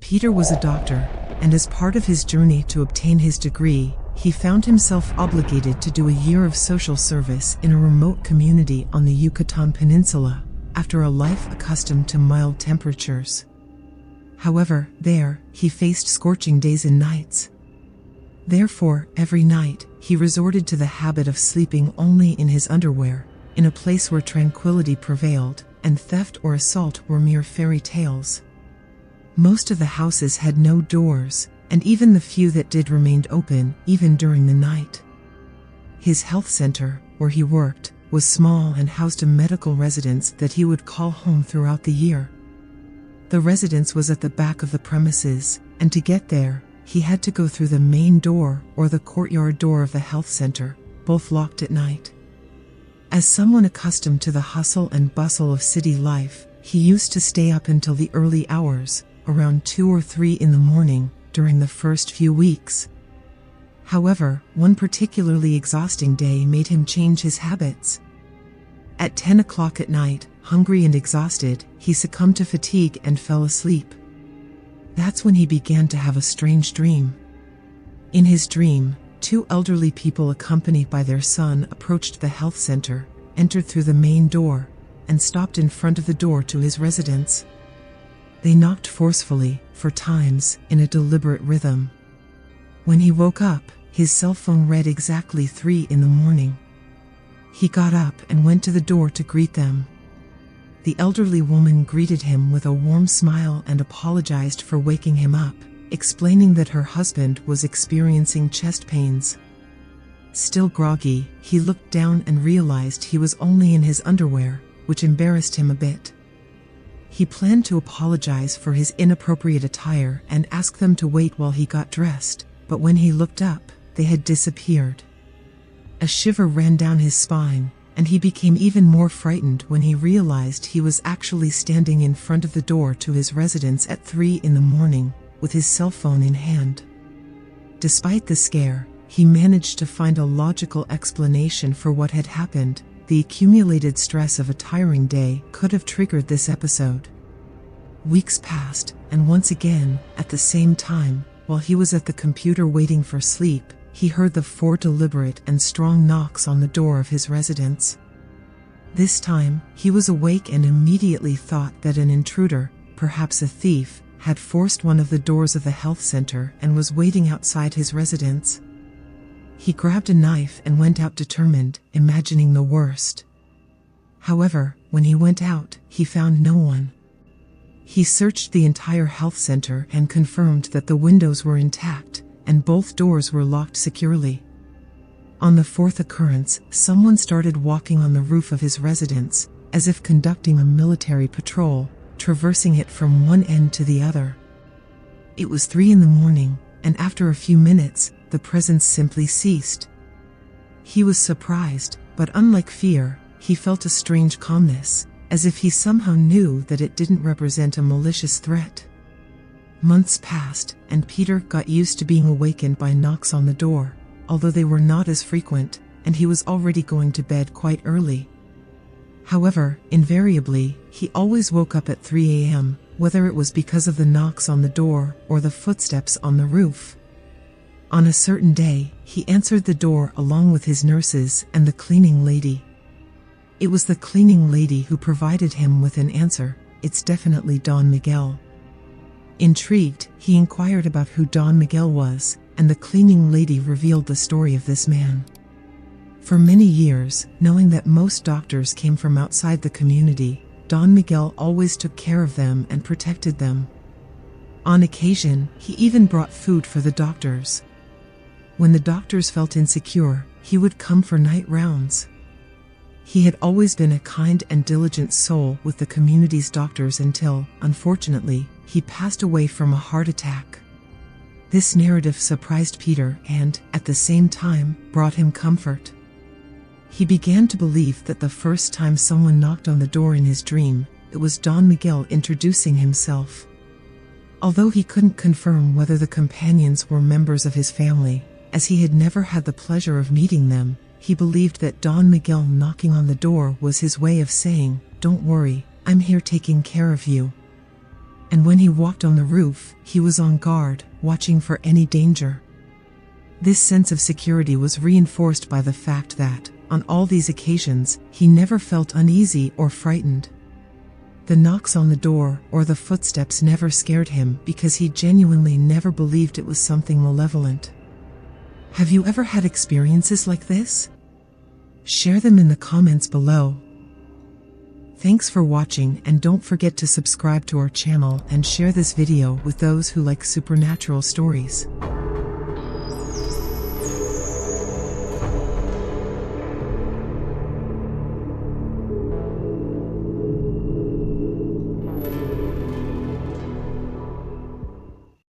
Peter was a doctor, and as part of his journey to obtain his degree, he found himself obligated to do a year of social service in a remote community on the Yucatán Peninsula, after a life accustomed to mild temperatures. However, there, he faced scorching days and nights. Therefore, every night, he resorted to the habit of sleeping only in his underwear, in a place where tranquility prevailed, and theft or assault were mere fairy tales. Most of the houses had no doors, and even the few that did remained open, even during the night. His health center, where he worked, was small and housed a medical residence that he would call home throughout the year. The residence was at the back of the premises, and to get there, he had to go through the main door or the courtyard door of the health center, both locked at night. As someone accustomed to the hustle and bustle of city life, he used to stay up until the early hours, around 2 or 3 in the morning, during the first few weeks. However, one particularly exhausting day made him change his habits. At 10 o'clock at night, hungry and exhausted, he succumbed to fatigue and fell asleep. That's when he began to have a strange dream. In his dream, 2 elderly people accompanied by their son approached the health center, entered through the main door, and stopped in front of the door to his residence. They knocked forcefully, 4 times, in a deliberate rhythm. When he woke up, his cell phone read exactly 3 in the morning. He got up and went to the door to greet them. The elderly woman greeted him with a warm smile and apologized for waking him up, explaining that her husband was experiencing chest pains. Still groggy, he looked down and realized he was only in his underwear, which embarrassed him a bit. He planned to apologize for his inappropriate attire and ask them to wait while he got dressed, but when he looked up, they had disappeared. A shiver ran down his spine, and he became even more frightened when he realized he was actually standing in front of the door to his residence at 3 in the morning, with his cell phone in hand. Despite the scare, he managed to find a logical explanation for what had happened. The accumulated stress of a tiring day could have triggered this episode. Weeks passed, and once again, at the same time, while he was at the computer waiting for sleep, he heard the 4 deliberate and strong knocks on the door of his residence. This time, he was awake and immediately thought that an intruder, perhaps a thief, had forced one of the doors of the health center and was waiting outside his residence. He grabbed a knife and went out determined, imagining the worst. However, when he went out, he found no one. He searched the entire health center and confirmed that the windows were intact, and both doors were locked securely. On the 4th occurrence, someone started walking on the roof of his residence, as if conducting a military patrol, traversing it from one end to the other. It was 3 in the morning, and after a few minutes, the presence simply ceased. He was surprised, but unlike fear, he felt a strange calmness, as if he somehow knew that it didn't represent a malicious threat. Months passed, and Peter got used to being awakened by knocks on the door, although they were not as frequent, and he was already going to bed quite early. However, invariably, he always woke up at 3 a.m., whether it was because of the knocks on the door or the footsteps on the roof. On a certain day, he answered the door along with his nurses and the cleaning lady. It was the cleaning lady who provided him with an answer. "It's definitely Don Miguel." Intrigued, he inquired about who Don Miguel was, and the cleaning lady revealed the story of this man. For many years, knowing that most doctors came from outside the community, Don Miguel always took care of them and protected them. On occasion, he even brought food for the doctors. When the doctors felt insecure, he would come for night rounds. He had always been a kind and diligent soul with the community's doctors until, unfortunately, he passed away from a heart attack. This narrative surprised Peter and, at the same time, brought him comfort. He began to believe that the first time someone knocked on the door in his dream, it was Don Miguel introducing himself. Although he couldn't confirm whether the companions were members of his family, as he had never had the pleasure of meeting them, he believed that Don Miguel knocking on the door was his way of saying, "Don't worry, I'm here taking care of you." And when he walked on the roof, he was on guard, watching for any danger. This sense of security was reinforced by the fact that, on all these occasions, he never felt uneasy or frightened. The knocks on the door or the footsteps never scared him because he genuinely never believed it was something malevolent. Have you ever had experiences like this? Share them in the comments below. Thanks for watching, and don't forget to subscribe to our channel and share this video with those who like supernatural stories.